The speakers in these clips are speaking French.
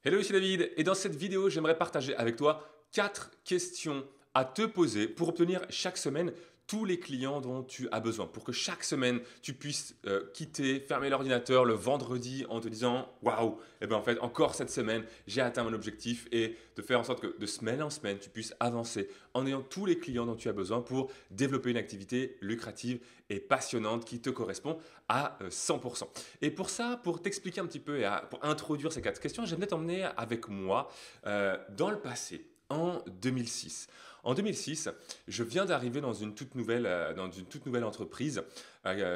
Hello, ici David, et dans cette vidéo, j'aimerais partager avec toi 4 questions à te poser pour obtenir chaque semaine tous les clients dont tu as besoin. Pour que chaque semaine, tu puisses quitter, fermer l'ordinateur le vendredi en te disant waouh, et bien en fait, encore cette semaine, j'ai atteint mon objectif et de faire en sorte que de semaine en semaine, tu puisses avancer en ayant tous les clients dont tu as besoin pour développer une activité lucrative et passionnante qui te correspond à 100%. Et pour ça, pour t'expliquer un petit peu et pour introduire ces 4 questions, j'aimerais t'emmener avec moi dans le passé, en 2006. En 2006, je viens d'arriver dans une toute nouvelle entreprise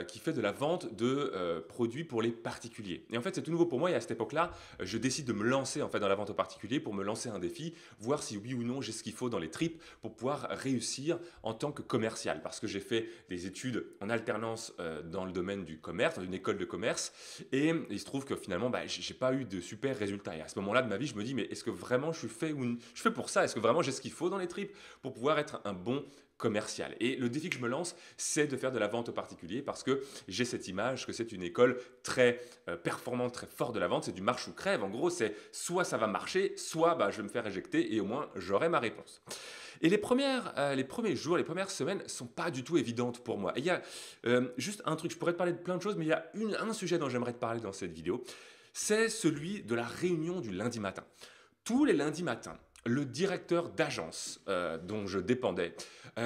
qui fait de la vente de produits pour les particuliers. Et en fait, c'est tout nouveau pour moi. Et à cette époque-là, je décide de me lancer en fait dans la vente aux particuliers pour me lancer un défi, voir si oui ou non j'ai ce qu'il faut dans les tripes pour pouvoir réussir en tant que commercial. Parce que j'ai fait des études en alternance dans le domaine du commerce, dans une école de commerce, et il se trouve que finalement, j'ai pas eu de super résultats. Et à ce moment-là de ma vie, je me dis, mais est-ce que vraiment je suis fait pour ça? Est-ce que vraiment j'ai ce qu'il faut dans les tripes pour pouvoir être un bon commercial? Et le défi que je me lance, c'est de faire de la vente aux particuliers parce que j'ai cette image que c'est une école très performante, très forte de la vente. C'est du marche ou crève. En gros, c'est soit ça va marcher, soit je vais me faire éjecter et au moins j'aurai ma réponse. Et les premiers jours, les premières semaines sont pas du tout évidentes pour moi. Et il y a juste un truc, je pourrais te parler de plein de choses, mais il y a un sujet dont j'aimerais te parler dans cette vidéo. C'est celui de la réunion du lundi matin. Tous les lundis matins, le directeur d'agence dont je dépendais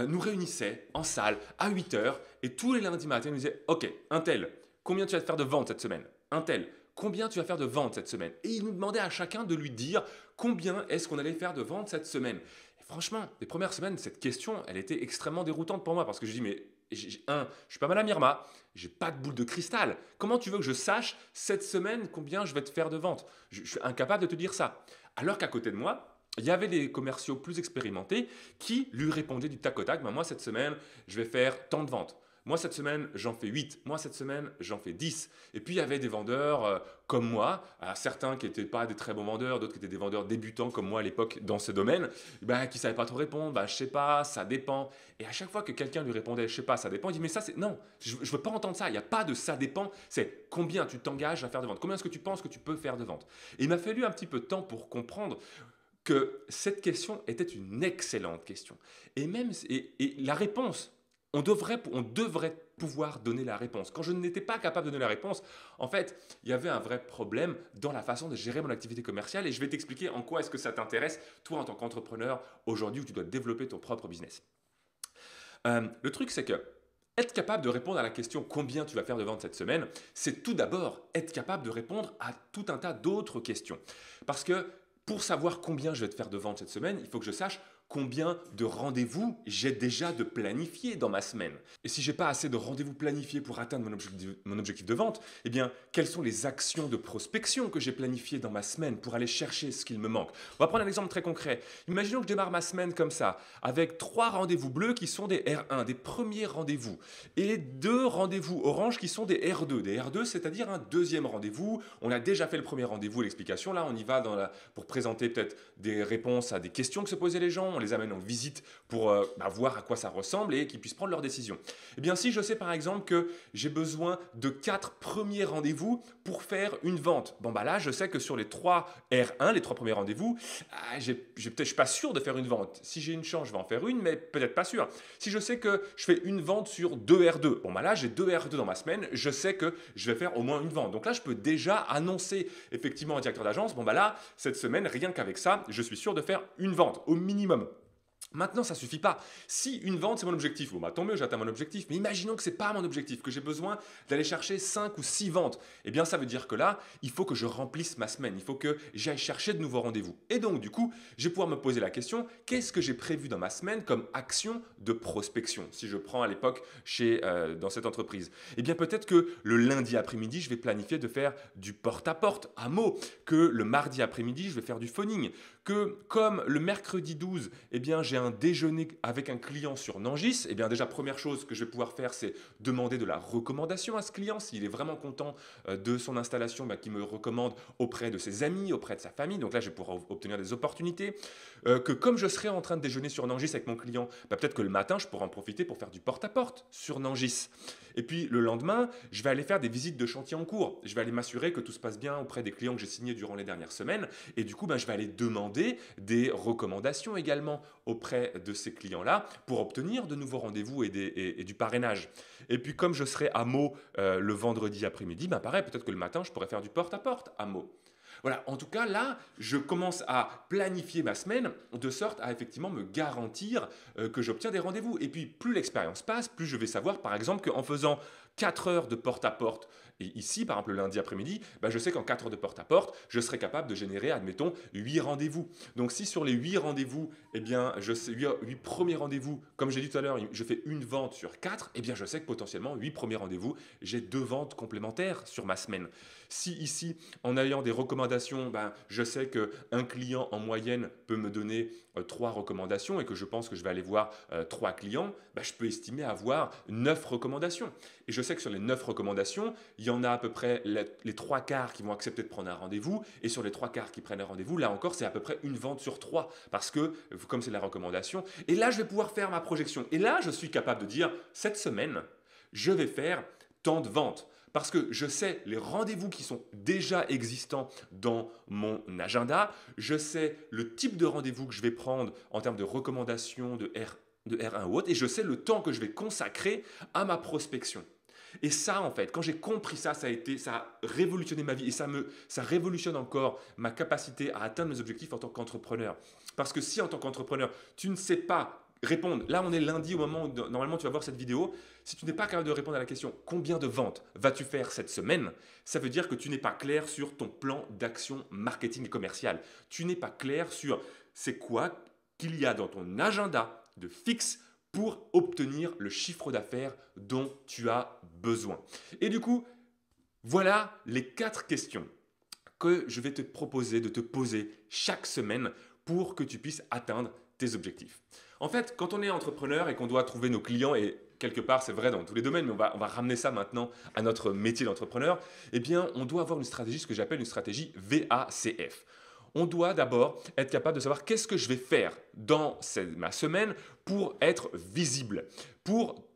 nous réunissait en salle à 8 heures et tous les lundis matins, il nous disait ok, un tel, combien tu vas te faire de ventes cette semaine? Un tel, combien tu vas faire de ventes cette semaine? Et il nous demandait à chacun de lui dire combien est-ce qu'on allait faire de ventes cette semaine. Et franchement, les premières semaines, cette question, elle était extrêmement déroutante pour moi parce que je dis mais je suis pas mal à Myrma, j'ai pas de boule de cristal. Comment tu veux que je sache cette semaine combien je vais te faire de ventes? Je suis incapable de te dire ça. Alors qu'à côté de moi, il y avait des commerciaux plus expérimentés qui lui répondaient du tac au tac, moi cette semaine, je vais faire tant de ventes. Moi cette semaine, j'en fais 8. Moi cette semaine, j'en fais 10. Et puis il y avait des vendeurs comme moi, certains qui n'étaient pas des très bons vendeurs, d'autres qui étaient des vendeurs débutants comme moi à l'époque dans ce domaine, qui ne savaient pas trop répondre, je sais pas, ça dépend. Et à chaque fois que quelqu'un lui répondait, je sais pas, ça dépend, il dit mais ça c'est non, je veux pas entendre ça, il n'y a pas de ça dépend, c'est combien tu t'engages à faire de ventes, combien est-ce que tu penses que tu peux faire de ventes. Et il m'a fallu un petit peu de temps pour comprendre que cette question était une excellente question. Et la réponse, on devrait pouvoir donner la réponse. Quand je n'étais pas capable de donner la réponse, en fait, il y avait un vrai problème dans la façon de gérer mon activité commerciale et je vais t'expliquer en quoi est-ce que ça t'intéresse, toi en tant qu'entrepreneur, aujourd'hui où tu dois développer ton propre business. Le truc, c'est que être capable de répondre à la question combien tu vas faire de ventes cette semaine, c'est tout d'abord être capable de répondre à tout un tas d'autres questions. Parce que pour savoir combien je vais te faire de ventes cette semaine, il faut que je sache combien de rendez-vous j'ai déjà de planifiés dans ma semaine. Et si j'ai pas assez de rendez-vous planifiés pour atteindre mon objectif de vente, eh bien, quelles sont les actions de prospection que j'ai planifiées dans ma semaine pour aller chercher ce qu'il me manque? On va prendre un exemple très concret. Imaginons que je démarre ma semaine comme ça, avec 3 rendez-vous bleus qui sont des R1, des premiers rendez-vous, et 2 rendez-vous orange qui sont des R2. Des R2, c'est-à-dire un deuxième rendez-vous. On a déjà fait le premier rendez-vous, l'explication. Là, on y va pour présenter peut-être des réponses à des questions que se posaient les gens. On les amène en visite pour voir à quoi ça ressemble et qu'ils puissent prendre leurs décisions. Eh bien, si je sais par exemple que j'ai besoin de 4 premiers rendez-vous pour faire une vente, là, je sais que sur les 3 R1, les 3 premiers rendez-vous, je ne suis pas sûr de faire une vente. Si j'ai une chance, je vais en faire une, mais peut-être pas sûr. Si je sais que je fais une vente sur 2 R2, là, j'ai 2 R2 dans ma semaine, je sais que je vais faire au moins une vente. Donc là, je peux déjà annoncer effectivement au directeur d'agence, là, cette semaine, rien qu'avec ça, je suis sûr de faire une vente au minimum. Maintenant, ça suffit pas. Si une vente, c'est mon objectif, tant mieux, j'atteins mon objectif. Mais imaginons que c'est pas mon objectif, que j'ai besoin d'aller chercher 5 ou 6 ventes. Eh bien, ça veut dire que là, il faut que je remplisse ma semaine. Il faut que j'aille chercher de nouveaux rendez-vous. Et donc, du coup, je vais pouvoir me poser la question, qu'est-ce que j'ai prévu dans ma semaine comme action de prospection? Si je prends à l'époque dans cette entreprise. Eh bien, peut-être que le lundi après-midi, je vais planifier de faire du porte-à-porte à mots. Que le mardi après-midi, je vais faire du phoning. Que comme le mercredi 12, eh bien, j'ai un déjeuner avec un client sur Nangis, eh bien déjà, première chose que je vais pouvoir faire, c'est demander de la recommandation à ce client. S'il est vraiment content de son installation, qu'il me recommande auprès de ses amis, auprès de sa famille. Donc là, je vais pouvoir obtenir des opportunités. Que comme je serai en train de déjeuner sur Nangis avec mon client, peut-être que le matin, je pourrai en profiter pour faire du porte-à-porte sur Nangis. Et puis le lendemain, je vais aller faire des visites de chantier en cours. Je vais aller m'assurer que tout se passe bien auprès des clients que j'ai signés durant les dernières semaines. Et du coup, je vais aller demander des recommandations également auprès de ces clients-là pour obtenir de nouveaux rendez-vous et du parrainage. Et puis comme je serai à Meaux le vendredi après-midi, pareil, peut-être que le matin, je pourrais faire du porte-à-porte à Meaux. Voilà, en tout cas, là, je commence à planifier ma semaine de sorte à effectivement me garantir que j'obtiens des rendez-vous. Et puis, plus l'expérience passe, plus je vais savoir, par exemple, qu'en faisant 4 heures de porte-à-porte, et ici, par exemple, le lundi après-midi, je sais qu'en 4 heures de porte-à-porte, je serai capable de générer, admettons, 8 rendez-vous. Donc, si sur les 8 rendez-vous, 8 premiers rendez-vous, comme j'ai dit tout à l'heure, je fais une vente sur 4, je sais que potentiellement, 8 premiers rendez-vous, j'ai 2 ventes complémentaires sur ma semaine. Si ici, en ayant des recommandations, je sais qu'un client en moyenne peut me donner 3 recommandations et que je pense que je vais aller voir 3 clients, je peux estimer avoir 9 recommandations. Et je sais que sur les 9 recommandations, il y en a à peu près les 3 quarts qui vont accepter de prendre un rendez-vous. Et sur les 3 quarts qui prennent un rendez-vous, là encore, c'est à peu près une vente sur 3. Parce que, comme c'est la recommandation, et là, je vais pouvoir faire ma projection. Et là, je suis capable de dire, cette semaine, je vais faire tant de ventes. Parce que je sais les rendez-vous qui sont déjà existants dans mon agenda, je sais le type de rendez-vous que je vais prendre en termes de recommandations, de R1 ou autre, et je sais le temps que je vais consacrer à ma prospection. Et ça, en fait, quand j'ai compris ça, ça a révolutionné ma vie et ça révolutionne encore ma capacité à atteindre mes objectifs en tant qu'entrepreneur. Parce que si en tant qu'entrepreneur, tu ne sais pas répondre, là on est lundi au moment où normalement tu vas voir cette vidéo, si tu n'es pas capable de répondre à la question combien de ventes vas-tu faire cette semaine, ça veut dire que tu n'es pas clair sur ton plan d'action marketing et commercial. Tu n'es pas clair sur c'est quoi qu'il y a dans ton agenda de fixe pour obtenir le chiffre d'affaires dont tu as besoin. Et du coup, voilà les 4 questions que je vais te proposer de te poser chaque semaine pour que tu puisses atteindre tes objectifs. En fait, quand on est entrepreneur et qu'on doit trouver nos clients, et quelque part c'est vrai dans tous les domaines, mais on va ramener ça maintenant à notre métier d'entrepreneur, on doit avoir une stratégie, ce que j'appelle une stratégie VACF. On doit d'abord être capable de savoir qu'est-ce que je vais faire dans ma semaine pour être visible, pour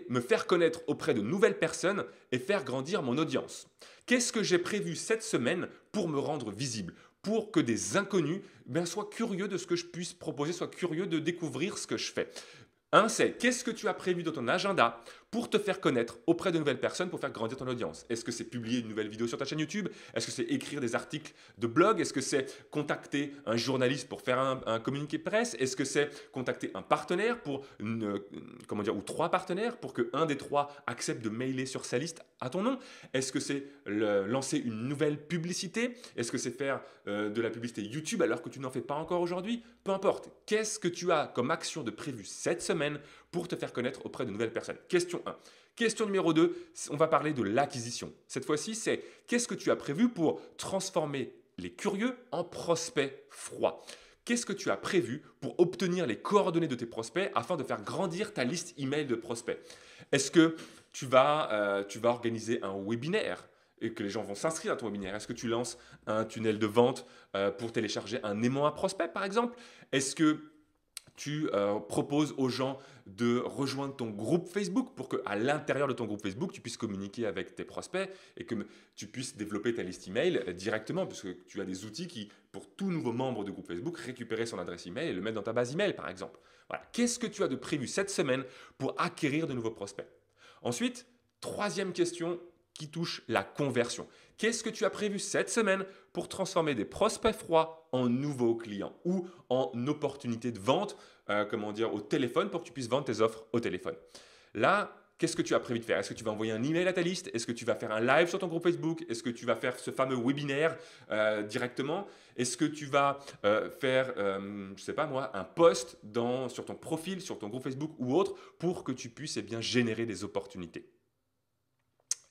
me faire connaître auprès de nouvelles personnes et faire grandir mon audience. Qu'est-ce que j'ai prévu cette semaine pour me rendre visible, pour que des inconnus soient curieux de ce que je puisse proposer, soient curieux de découvrir ce que je fais. C'est qu'est-ce que tu as prévu dans ton agenda pour te faire connaître auprès de nouvelles personnes, pour faire grandir ton audience. Est-ce que c'est publier une nouvelle vidéo sur ta chaîne YouTube? Est-ce que c'est écrire des articles de blog? Est-ce que c'est contacter un journaliste pour faire un communiqué de presse? Est-ce que c'est contacter un partenaire ou 3 partenaires pour qu'un des 3 accepte de mailer sur sa liste à ton nom? Est-ce que c'est lancer une nouvelle publicité? Est-ce que c'est faire de la publicité YouTube alors que tu n'en fais pas encore aujourd'hui? Peu importe. Qu'est-ce que tu as comme action de prévu cette semaine pour te faire connaître auprès de nouvelles personnes? Question 1. Question numéro 2, on va parler de l'acquisition. Cette fois-ci, c'est qu'est-ce que tu as prévu pour transformer les curieux en prospects froids? Qu'est-ce que tu as prévu pour obtenir les coordonnées de tes prospects afin de faire grandir ta liste email de prospects? Est-ce que tu vas organiser un webinaire et que les gens vont s'inscrire à ton webinaire? Est-ce que tu lances un tunnel de vente pour télécharger un aimant à prospect, par exemple? Est-ce que tu proposes aux gens de rejoindre ton groupe Facebook pour qu'à l'intérieur de ton groupe Facebook, tu puisses communiquer avec tes prospects et que tu puisses développer ta liste email directement, puisque tu as des outils qui, pour tout nouveau membre de groupe Facebook, récupérer son adresse email et le mettre dans ta base email, par exemple. Voilà. Qu'est-ce que tu as de prévu cette semaine pour acquérir de nouveaux prospects? Ensuite, 3e question qui touche la conversion. Qu'est-ce que tu as prévu cette semaine pour transformer des prospects froids en nouveaux clients ou en opportunités de vente au téléphone pour que tu puisses vendre tes offres au téléphone? Là, qu'est-ce que tu as prévu de faire? Est-ce que tu vas envoyer un email à ta liste? Est-ce que tu vas faire un live sur ton groupe Facebook? Est-ce que tu vas faire ce fameux webinaire directement? Est-ce que tu vas faire, un post sur ton profil, sur ton groupe Facebook ou autre pour que tu puisses générer des opportunités?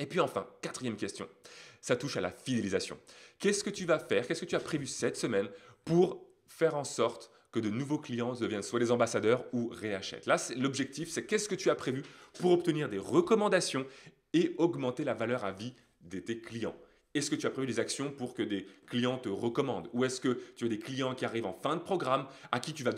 Et puis enfin, 4e question, ça touche à la fidélisation. Qu'est-ce que tu vas faire? Qu'est-ce que tu as prévu cette semaine pour faire en sorte que de nouveaux clients deviennent soit des ambassadeurs ou réachètent. Là, l'objectif, c'est qu'est-ce que tu as prévu pour obtenir des recommandations et augmenter la valeur à vie de tes clients. Est-ce que tu as prévu des actions pour que des clients te recommandent? Ou est-ce que tu as des clients qui arrivent en fin de programme à qui tu vas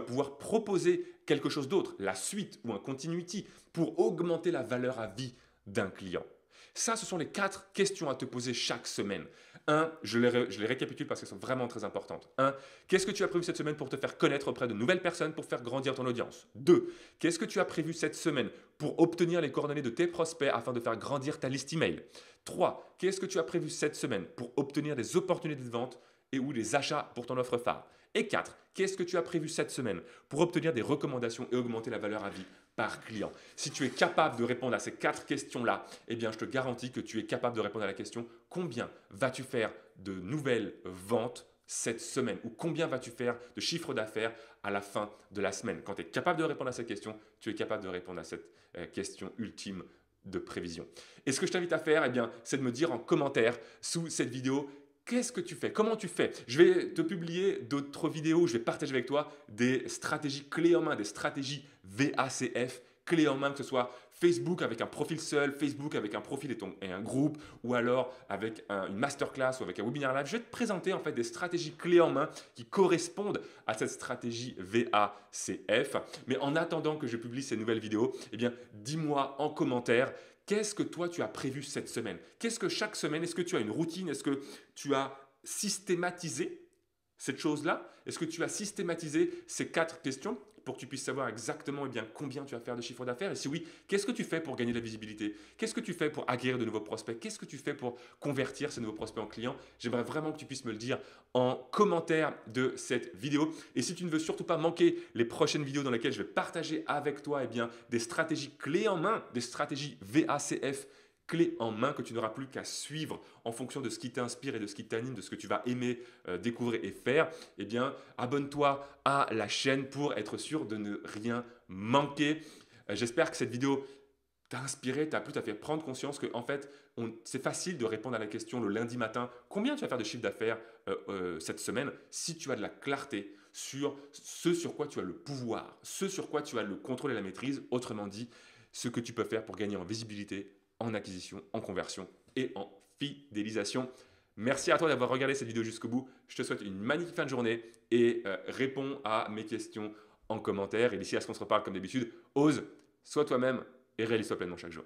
pouvoir proposer quelque chose d'autre, la suite ou un continuity, pour augmenter la valeur à vie d'un client? Ça, ce sont les 4 questions à te poser chaque semaine. 1, je les récapitule parce qu'elles sont vraiment très importantes. 1, qu'est-ce que tu as prévu cette semaine pour te faire connaître auprès de nouvelles personnes pour faire grandir ton audience? 2, qu'est-ce que tu as prévu cette semaine pour obtenir les coordonnées de tes prospects afin de faire grandir ta liste email? 3, qu'est-ce que tu as prévu cette semaine pour obtenir des opportunités de vente et ou des achats pour ton offre phare? Et 4, qu'est-ce que tu as prévu cette semaine pour obtenir des recommandations et augmenter la valeur à vie par client? Si tu es capable de répondre à ces 4 questions-là, eh bien, je te garantis que tu es capable de répondre à la question combien vas-tu faire de nouvelles ventes cette semaine ou combien vas-tu faire de chiffre d'affaires à la fin de la semaine? Quand tu es capable de répondre à cette question, tu es capable de répondre à cette question ultime de prévision. Et ce que je t'invite à faire, eh bien, c'est de me dire en commentaire sous cette vidéo qu'est-ce que tu fais, comment tu fais. Je vais te publier d'autres vidéos où je vais partager avec toi des stratégies clés en main, des stratégies VACF clés en main, que ce soit Facebook avec un profil seul, Facebook avec un profil et un groupe, ou alors avec une masterclass ou avec un webinaire live. Je vais te présenter en fait des stratégies clés en main qui correspondent à cette stratégie VACF. Mais en attendant que je publie ces nouvelles vidéos, eh bien, dis-moi en commentaire qu'est-ce que toi tu as prévu cette semaine. Qu'est-ce que chaque semaine, est-ce que tu as une routine? Est-ce que tu as systématisé cette chose-là? Est-ce que tu as systématisé ces 4 questions pour que tu puisses savoir exactement combien tu vas faire de chiffre d'affaires? Et si oui, qu'est-ce que tu fais pour gagner de la visibilité? Qu'est-ce que tu fais pour acquérir de nouveaux prospects? Qu'est-ce que tu fais pour convertir ces nouveaux prospects en clients? J'aimerais vraiment que tu puisses me le dire en commentaire de cette vidéo. Et si tu ne veux surtout pas manquer les prochaines vidéos dans lesquelles je vais partager avec toi des stratégies clés en main, des stratégies VACF clés en main que tu n'auras plus qu'à suivre en fonction de ce qui t'inspire et de ce qui t'anime, de ce que tu vas aimer découvrir et faire, eh bien, abonne-toi à la chaîne pour être sûr de ne rien manquer. J'espère que cette vidéo t'a inspiré, t'a plu, t'a fait prendre conscience que en fait, c'est facile de répondre à la question le lundi matin, combien tu vas faire de chiffre d'affaires cette semaine, si tu as de la clarté sur ce sur quoi tu as le pouvoir, ce sur quoi tu as le contrôle et la maîtrise, autrement dit, ce que tu peux faire pour gagner en visibilité, en acquisition, en conversion et en fidélisation. Merci à toi d'avoir regardé cette vidéo jusqu'au bout. Je te souhaite une magnifique fin de journée et réponds à mes questions en commentaire. Et d'ici à ce qu'on se reparle comme d'habitude, ose, sois toi-même et réalise-toi pleinement chaque jour.